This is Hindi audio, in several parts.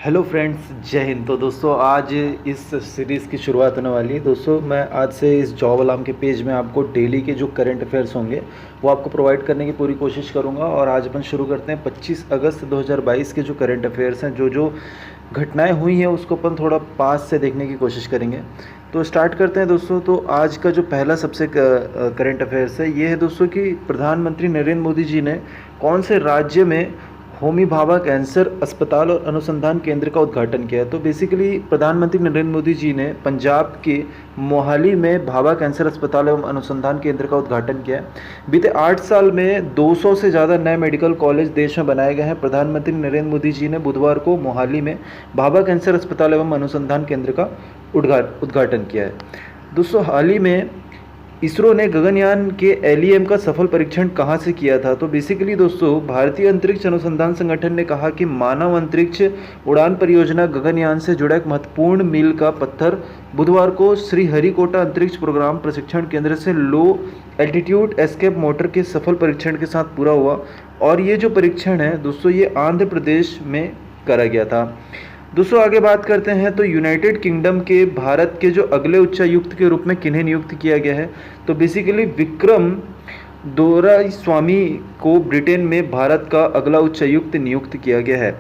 हेलो फ्रेंड्स, जय हिंद। तो दोस्तों आज इस सीरीज़ की शुरुआत होने वाली है। दोस्तों मैं आज से इस जॉब अलार्म के पेज में आपको डेली के जो करंट अफेयर्स होंगे वो आपको प्रोवाइड करने की पूरी कोशिश करूंगा। और आज अपन शुरू करते हैं 25 अगस्त 2022 के जो करंट अफेयर्स हैं, जो जो घटनाएं हुई हैं उसको अपन थोड़ा पास से देखने की कोशिश करेंगे। तो स्टार्ट करते हैं दोस्तों। तो आज का जो पहला सबसे करंट अफेयर्स है ये है दोस्तों कि प्रधानमंत्री नरेंद्र मोदी जी ने कौन से राज्य में होमी भाभा कैंसर अस्पताल और अनुसंधान केंद्र का उद्घाटन किया है। तो बेसिकली प्रधानमंत्री नरेंद्र मोदी जी ने पंजाब के मोहाली में भाभा कैंसर अस्पताल एवं अनुसंधान केंद्र का उद्घाटन किया है। बीते 8 साल में 200 से ज़्यादा नए मेडिकल कॉलेज देश में बनाए गए हैं। प्रधानमंत्री नरेंद्र मोदी जी ने बुधवार को मोहाली में भाभा कैंसर अस्पताल एवं अनुसंधान केंद्र का उद्घाटन किया है। दोस्तों हाल ही में इसरो ने गगनयान के एलईएम का सफल परीक्षण कहाँ से किया था। तो बेसिकली दोस्तों भारतीय अंतरिक्ष अनुसंधान संगठन ने कहा कि मानव अंतरिक्ष उड़ान परियोजना गगनयान से जुड़ा एक महत्वपूर्ण मील का पत्थर बुधवार को श्रीहरिकोटा अंतरिक्ष प्रोग्राम प्रशिक्षण केंद्र से लो एल्टीट्यूड एस्केप मोटर के सफल परीक्षण के साथ पूरा हुआ। और ये जो परीक्षण है दोस्तों ये आंध्र प्रदेश में करा गया था। दोस्तों आगे बात करते हैं तो यूनाइटेड किंगडम के भारत के जो अगले उच्चायुक्त के रूप में किन्हें नियुक्त किया गया है। तो बेसिकली विक्रम दोराईस्वामी को ब्रिटेन में भारत का अगला उच्चायुक्त नियुक्त किया गया है।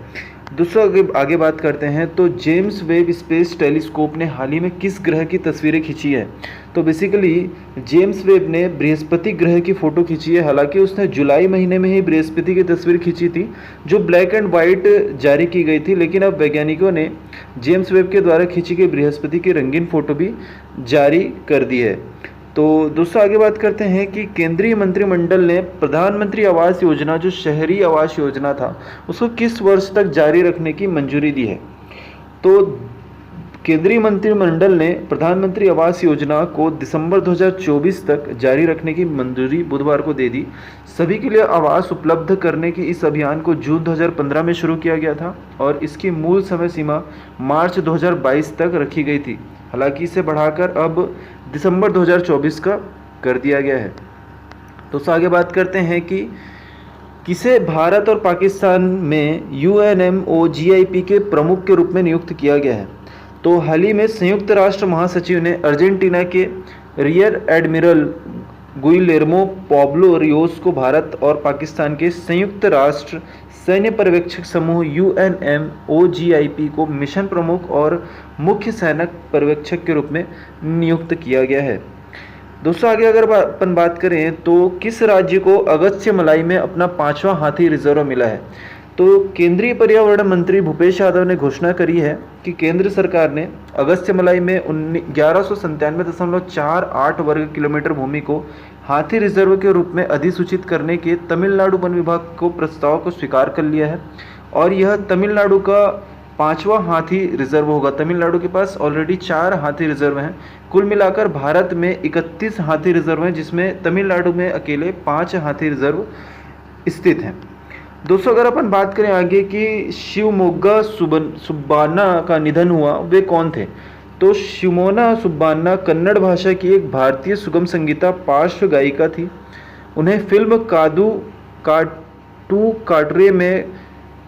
दोस्तों आगे बात करते हैं तो जेम्स वेब स्पेस टेलीस्कोप ने हाल ही में किस ग्रह की तस्वीरें खींची है। तो बेसिकली जेम्स वेब ने बृहस्पति ग्रह की फ़ोटो खींची है। हालांकि उसने जुलाई महीने में ही बृहस्पति की तस्वीर खींची थी जो ब्लैक एंड वाइट जारी की गई थी, लेकिन अब वैज्ञानिकों ने जेम्स वेब के द्वारा खींची गई बृहस्पति की रंगीन फ़ोटो भी जारी कर दी है। तो दोस्तों आगे बात करते हैं कि केंद्रीय मंत्रिमंडल ने प्रधानमंत्री आवास योजना, जो शहरी आवास योजना था, उसको किस वर्ष तक जारी रखने की मंजूरी दी है। तो केंद्रीय मंत्रिमंडल ने प्रधानमंत्री आवास योजना को दिसंबर 2024 तक जारी रखने की मंजूरी बुधवार को दे दी। सभी के लिए आवास उपलब्ध करने की इस अभियान को जून 2015 में शुरू किया गया था और इसकी मूल समय सीमा मार्च 2022 तक रखी गई थी। हालांकि इसे बढ़ाकर अब दिसंबर 2024 का कर दिया गया है। तो आगे बात करते हैं कि किसे भारत और पाकिस्तान में UNMOGIP के प्रमुख के रूप में नियुक्त किया गया है। तो हाल ही में संयुक्त राष्ट्र महासचिव ने अर्जेंटीना के rear admiral Guillermo Pablo Rios को भारत और पाकिस्तान के संयुक्त राष्ट्र सैन्य पर्यवेक्षक समूह UNMOGIP को मिशन प्रमुख और मुख्य सैनिक पर्यवेक्षक के रूप में नियुक्त किया गया है। दोस्तों आगे अगर अपन बात करें तो किस राज्य को अगस्त्य मलाई में अपना 5वां हाथी रिजर्व मिला है। तो केंद्रीय पर्यावरण मंत्री भूपेश यादव ने घोषणा करी है कि केंद्र सरकार ने अगस्त्य मलाई में 1197.48 वर्ग किलोमीटर भूमि को हाथी रिजर्व के रूप में अधिसूचित करने के तमिलनाडु वन विभाग को प्रस्ताव को स्वीकार कर लिया है और यह तमिलनाडु का 5वां हाथी रिजर्व होगा। तमिलनाडु के पास ऑलरेडी 4 हाथी रिजर्व हैं। कुल मिलाकर भारत में 31 हाथी रिजर्व हैं, जिसमें तमिलनाडु में अकेले 5 हाथी रिजर्व स्थित हैं। दोस्तों अगर अपन बात करें आगे कि शिवमोग्गा सुब्बान्ना का निधन हुआ, वे कौन थे। तो शिवमोना सुब्बान्ना कन्नड़ भाषा की एक भारतीय सुगम संगीता पार्श्व गायिका थी। उन्हें फिल्म कादू काटू काटरे में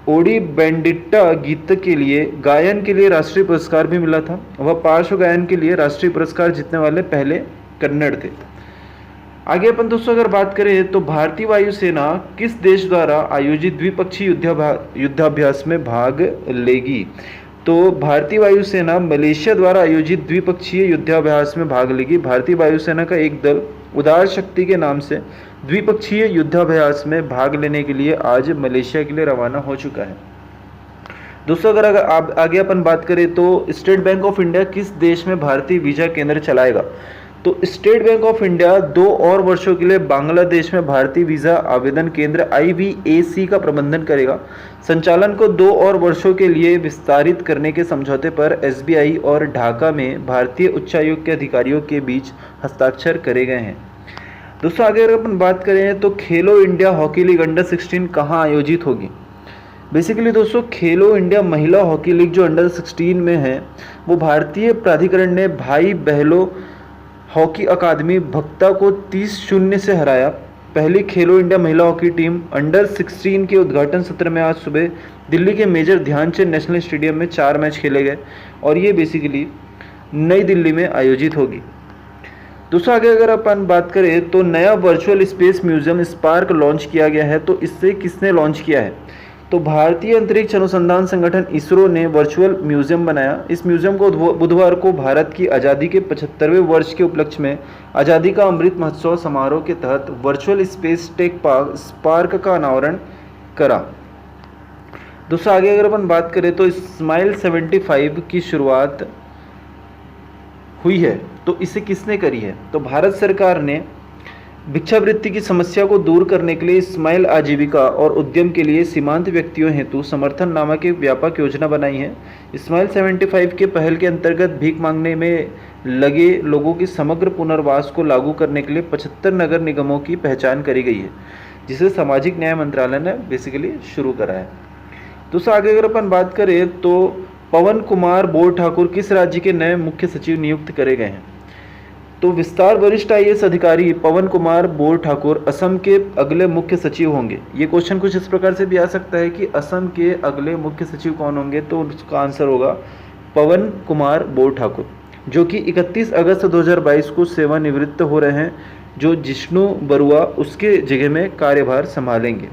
ओडी बैंडिट्टा गीत के लिए गायन के लिए राष्ट्रीय पुरस्कार भी मिला था। वह पार्श्व गायन के लिए राष्ट्रीय पुरस्कार जीतने वाले पहले कन्नड़ थे। आगे अपन दोस्तों अगर बात करें तो भारतीय वायुसेना किस देश द्वारा आयोजित द्विपक्षीय युद्धाभ्यास में भाग लेगी। तो भारतीय वायुसेना मलेशिया द्वारा आयोजित द्विपक्षीय युद्धाभ्यास में भाग लेगी। भारतीय वायुसेना का एक दल उदार शक्ति के नाम से द्विपक्षीय युद्धाभ्यास में भाग लेने के लिए आज मलेशिया के लिए रवाना हो चुका है। दोस्तों अगर आगे अपन बात करें तो स्टेट बैंक ऑफ इंडिया किस देश में भारतीय वीजा केंद्र चलाएगा। तो स्टेट बैंक ऑफ इंडिया 2 और वर्षों के लिए बांग्लादेश में भारतीय वीज़ा आवेदन केंद्र IVAC का प्रबंधन करेगा। संचालन को 2 और वर्षों के लिए विस्तारित करने के समझौते पर SBI और ढाका में भारतीय उच्चायोग के अधिकारियों के बीच हस्ताक्षर करे गए हैं। दोस्तों आगे अगर अपन बात करें तो खेलो इंडिया हॉकी लीग अंडर 16 कहाँ आयोजित होगी। बेसिकली दोस्तों खेलो इंडिया महिला हॉकी लीग जो अंडर 16 में है वो भारतीय प्राधिकरण ने भाई बहलो हॉकी अकादमी भक्ता को 30-0 से हराया। पहली खेलो इंडिया महिला हॉकी टीम अंडर 16 के उद्घाटन सत्र में आज सुबह दिल्ली के मेजर ध्यानचंद नेशनल स्टेडियम में 4 मैच खेले गए और ये बेसिकली नई दिल्ली में आयोजित होगी। दोस्तों आगे अगर अपन बात करें तो नया virtual space museum spark launch किया गया है। तो इससे किसने लॉन्च किया है? तो भारतीय अंतरिक्ष अनुसंधान संगठन इसरो ने वर्चुअल म्यूजियम बनाया। इस म्यूजियम को बुधवार को भारत की आज़ादी के 75वें वर्ष के उपलक्ष्य में आज़ादी का अमृत महोत्सव समारोह के तहत virtual space tech park spark का अनावरण करा। दोस्तों आगे अगर अपन बात करें तो स्माइल 75 की शुरुआत हुई है। तो इसे किसने करी है? तो भारत सरकार ने भिक्षावृत्ति की समस्या को दूर करने के लिए स्माइल आजीविका और उद्यम के लिए सीमांत व्यक्तियों हेतु समर्थन नामक एक व्यापक योजना बनाई है। स्माइल 75 के पहल के अंतर्गत भीख मांगने में लगे लोगों की समग्र पुनर्वास को लागू करने के लिए 75 नगर निगमों की पहचान करी गई है, जिसे सामाजिक न्याय मंत्रालय ने बेसिकली शुरू करा है। दोस्तों आगे अगर अपन बात करें तो पवन कुमार बोर ठाकुर किस राज्य के नए मुख्य सचिव नियुक्त करे गए हैं? तो विस्तार वरिष्ठ IAS अधिकारी पवन कुमार बोर ठाकुर असम के अगले मुख्य सचिव होंगे। ये क्वेश्चन कुछ इस प्रकार से भी आ सकता है कि असम के अगले मुख्य सचिव कौन होंगे? तो उसका आंसर होगा पवन कुमार बोर ठाकुर, जो कि 31 अगस्त 2022 को सेवानिवृत्त हो रहे हैं। जो जिष्णु बरुआ उसके जगह में कार्यभार संभालेंगे।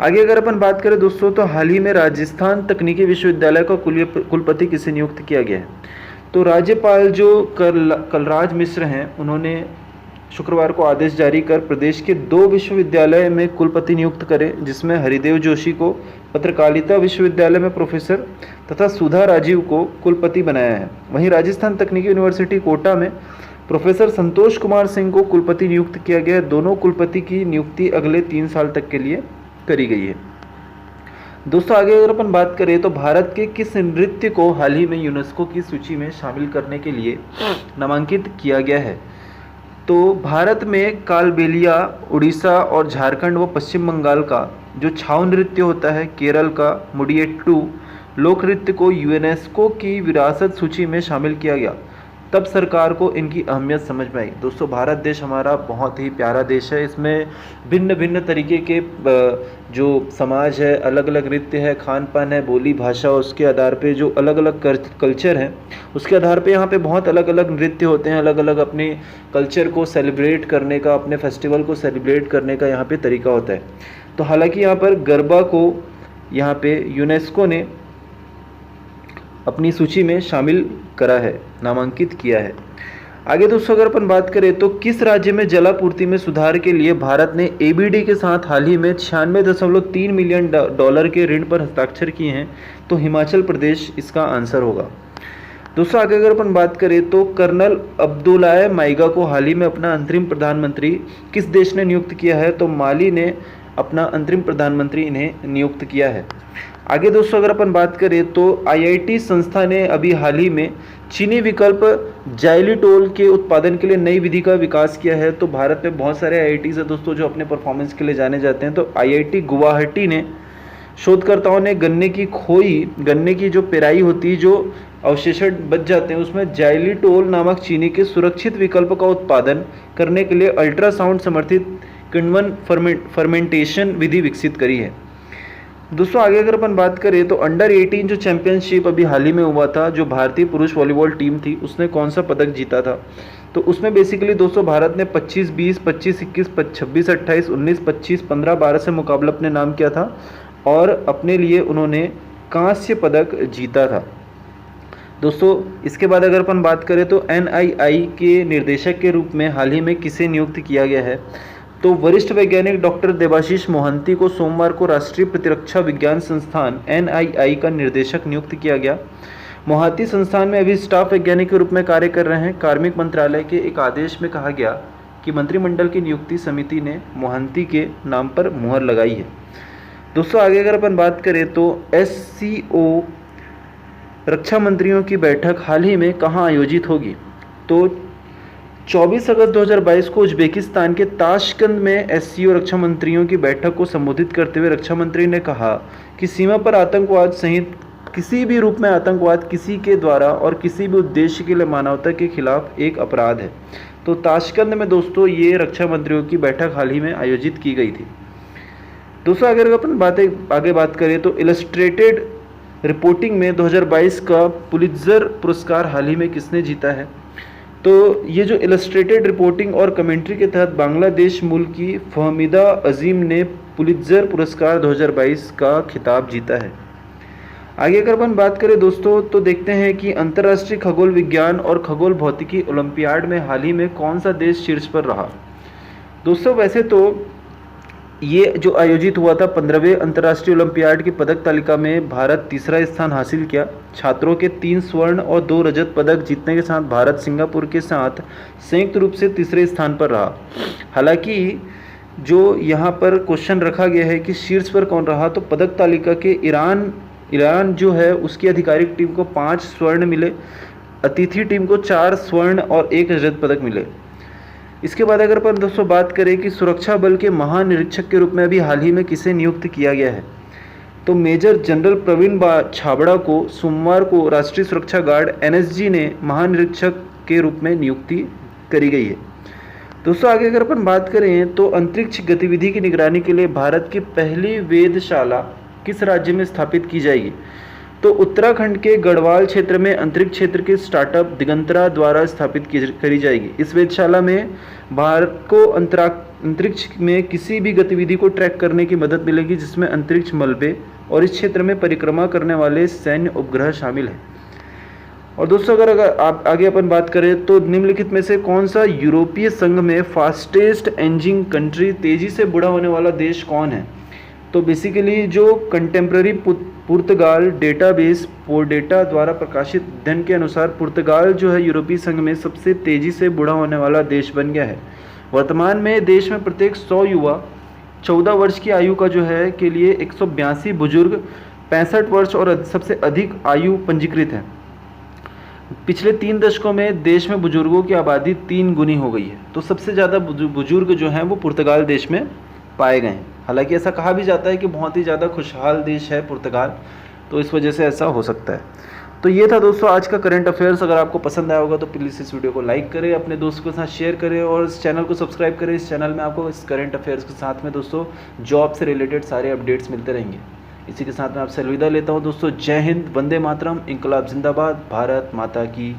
आगे अगर अपन बात करें दोस्तों तो हाल ही में राजस्थान तकनीकी विश्वविद्यालय का कुलपति किसे नियुक्त किया गया है? तो राज्यपाल जो कलराज मिश्र हैं, उन्होंने शुक्रवार को आदेश जारी कर प्रदेश के 2 विश्वविद्यालय में कुलपति नियुक्त करे, जिसमें हरिदेव जोशी को पत्रकारिता विश्वविद्यालय में प्रोफेसर तथा सुधा राजीव को कुलपति बनाया है। वहीं राजस्थान तकनीकी यूनिवर्सिटी कोटा में प्रोफेसर संतोष कुमार सिंह को कुलपति नियुक्त किया गया है। दोनों कुलपति की नियुक्ति अगले 3 साल तक के लिए करी गई है। दोस्तों आगे अगर अपन बात करें तो भारत के किस नृत्य को हाल ही में यूनेस्को की सूची में शामिल करने के लिए नामांकित किया गया है? तो भारत में कालबेलिया, उड़ीसा और झारखंड व पश्चिम बंगाल का जो छाऊ नृत्य होता है, केरल का मुडियट्टू लोक नृत्य को यूनेस्को की विरासत सूची में शामिल किया गया। तब सरकार को इनकी अहमियत समझ में आई। दोस्तों भारत देश हमारा बहुत ही प्यारा देश है। इसमें भिन्न भिन्न तरीके के जो समाज है, अलग अलग नृत्य है, खान पान है, बोली भाषा, उसके आधार पे जो अलग अलग कल्चर हैं, उसके आधार पे यहाँ पे बहुत अलग अलग नृत्य होते हैं। अलग अलग अपने कल्चर को सेलिब्रेट करने का, अपने फेस्टिवल को सेलिब्रेट करने का यहाँ पे तरीका होता है। तो हालांकि यहाँ पर गरबा को यहाँ पे यूनेस्को ने अपनी सूची में शामिल करा है, नामांकित किया है। आगे दोस्तों अगर अपन बात करें तो किस राज्य में जलापूर्ति में सुधार के लिए भारत ने ABD के साथ हाल ही में 96.3 मिलियन डॉलर के ऋण पर हस्ताक्षर किए हैं? तो हिमाचल प्रदेश इसका आंसर होगा। दोस्तों आगे अगर अपन बात करें तो कर्नल अब्दुल्लाह माइगा को हाल ही में अपना अंतरिम प्रधानमंत्री किस देश ने नियुक्त किया है? तो माली ने अपना अंतरिम प्रधानमंत्री इन्हें नियुक्त किया है। आगे दोस्तों अगर अपन बात करें तो IIT संस्था ने अभी हाल ही में चीनी विकल्प जाइलिटोल के उत्पादन के लिए नई विधि का विकास किया है। तो भारत में बहुत सारे IITs है दोस्तों जो अपने परफॉर्मेंस के लिए जाने जाते हैं। तो IIT गुवाहाटी ने शोधकर्ताओं ने गन्ने की जो पेराई होती है, जो अवशेषण बच जाते हैं, उसमें जाइलिटोल नामक चीनी के सुरक्षित विकल्प का उत्पादन करने के लिए अल्ट्रासाउंड समर्थित किण्वन फर्मेंटेशन विधि विकसित करी है। दोस्तों आगे अगर अपन बात करें तो अंडर 18 जो चैंपियनशिप अभी हाल ही में हुआ था, जो भारतीय पुरुष वॉलीबॉल टीम थी, उसने कौन सा पदक जीता था? तो उसमें बेसिकली दोस्तों भारत ने 25-20, 25-21, 26-28, 19-25, 15-12 से मुकाबला अपने नाम किया था और अपने लिए उन्होंने कांस्य पदक जीता था। दोस्तों इसके बाद अगर अपन बात करें तो NII के निर्देशक के रूप में हाल ही में किसे नियुक्त किया गया है? तो वरिष्ठ वैज्ञानिक डॉक्टर देबाशीष मोहंती को सोमवार को राष्ट्रीय प्रतिरक्षा विज्ञान संस्थान NII का निर्देशक नियुक्त किया गया। मोहंती संस्थान में अभी स्टाफ वैज्ञानिक के रूप में कार्य कर रहे हैं। कार्मिक मंत्रालय के एक आदेश में कहा गया कि मंत्रिमंडल की नियुक्ति समिति ने मोहंती के नाम पर मुहर लगाई है। दोस्तों आगे अगर अपन बात करें तो SCO रक्षा मंत्रियों की बैठक हाल ही में कहाँ आयोजित होगी? तो 24 अगस्त 2022 को उज्बेकिस्तान के ताशकंद में SCO रक्षा मंत्रियों की बैठक को संबोधित करते हुए रक्षा मंत्री ने कहा कि सीमा पर आतंकवाद सहित किसी भी रूप में आतंकवाद किसी के द्वारा और किसी भी उद्देश्य के लिए मानवता के खिलाफ एक अपराध है। तो ताशकंद में दोस्तों ये रक्षा मंत्रियों की बैठक हाल ही में आयोजित की गई थी। दोस्तों अगर अपन आगे बात करें तो इलस्ट्रेटेड रिपोर्टिंग में 2022 का पुलित्जर पुरस्कार हाल ही में किसने जीता है? तो ये जो इलस्ट्रेटेड रिपोर्टिंग और कमेंट्री के तहत बांग्लादेश मूल की फहमीदा अजीम ने पुलित्जर पुरस्कार 2022 का खिताब जीता है। आगे अगर अपन बात करें दोस्तों तो देखते हैं कि अंतर्राष्ट्रीय खगोल विज्ञान और खगोल भौतिकी ओलंपियाड में हाल ही में कौन सा देश शीर्ष पर रहा? दोस्तों वैसे तो ये जो आयोजित हुआ था 15वें अंतर्राष्ट्रीय ओलंपियाड की पदक तालिका में भारत तीसरा स्थान हासिल किया। छात्रों के 3 स्वर्ण और 2 रजत पदक जीतने के साथ भारत सिंगापुर के साथ संयुक्त रूप से तीसरे स्थान पर रहा। हालांकि जो यहाँ पर क्वेश्चन रखा गया है कि शीर्ष पर कौन रहा, तो पदक तालिका के ईरान जो है उसकी आधिकारिक टीम को 5 स्वर्ण मिले, अतिथि टीम को 4 स्वर्ण और 1 रजत पदक मिले। इसके बाद अगर अपन दोस्तों बात करें कि सुरक्षा बल के महानिरीक्षक के रूप में अभी हाल ही में किसे नियुक्त किया गया है, तो मेजर जनरल प्रवीण छाबड़ा को सोमवार को राष्ट्रीय सुरक्षा गार्ड एनएसजी ने महानिरीक्षक के रूप में नियुक्ति करी गई है। दोस्तों आगे अगर अपन बात करें तो अंतरिक्ष गतिविधि की निगरानी के लिए भारत की पहली वेधशाला किस राज्य में स्थापित की जाएगी? तो उत्तराखंड के गढ़वाल क्षेत्र में अंतरिक्ष क्षेत्र के स्टार्टअप दिगंतरा द्वारा स्थापित करी जाएगी। इस वेधशाला में भारत को अंतरिक्ष में किसी भी गतिविधि को ट्रैक करने की मदद मिलेगी जिसमें अंतरिक्ष मलबे और इस क्षेत्र में परिक्रमा करने वाले सैन्य उपग्रह शामिल हैं। और दोस्तों अगर आप आगे अपन बात करें तो निम्नलिखित में से कौन सा यूरोपीय संघ में फास्टेस्ट एजिंग कंट्री, तेजी से बूढ़ा होने वाला देश कौन है? तो बेसिकली जो कंटेम्प्रेरी पुर्तगाल डेटाबेस पोर्डेटा द्वारा प्रकाशित अध्ययन के अनुसार पुर्तगाल जो है यूरोपीय संघ में सबसे तेजी से बूढ़ा होने वाला देश बन गया है। वर्तमान में देश में प्रत्येक 100 युवा 14 वर्ष की आयु का जो है के लिए 182 बुजुर्ग 65 वर्ष और सबसे अधिक आयु पंजीकृत है। पिछले 3 दशकों में देश में बुजुर्गों की आबादी 3 गुनी हो गई है। तो सबसे ज़्यादा बुजुर्ग जो हैं वो पुर्तगाल देश में पाए गए हैं। हालांकि ऐसा कहा भी जाता है कि बहुत ही ज़्यादा खुशहाल देश है पुर्तगाल, तो इस वजह से ऐसा हो सकता है। तो ये था दोस्तों आज का करंट अफेयर्स। अगर आपको पसंद आया होगा तो प्लीज़ इस वीडियो को लाइक करें, अपने दोस्तों के साथ शेयर करें और इस चैनल को सब्सक्राइब करें। इस चैनल में आपको इस करंट अफेयर्स के साथ में दोस्तों जॉब से रिलेटेड सारे अपडेट्स मिलते रहेंगे। इसी के साथ मैं आपसे अलविदा लेता हूँ दोस्तों। जय हिंद, वंदे मातरम, इंकलाब जिंदाबाद, भारत माता की।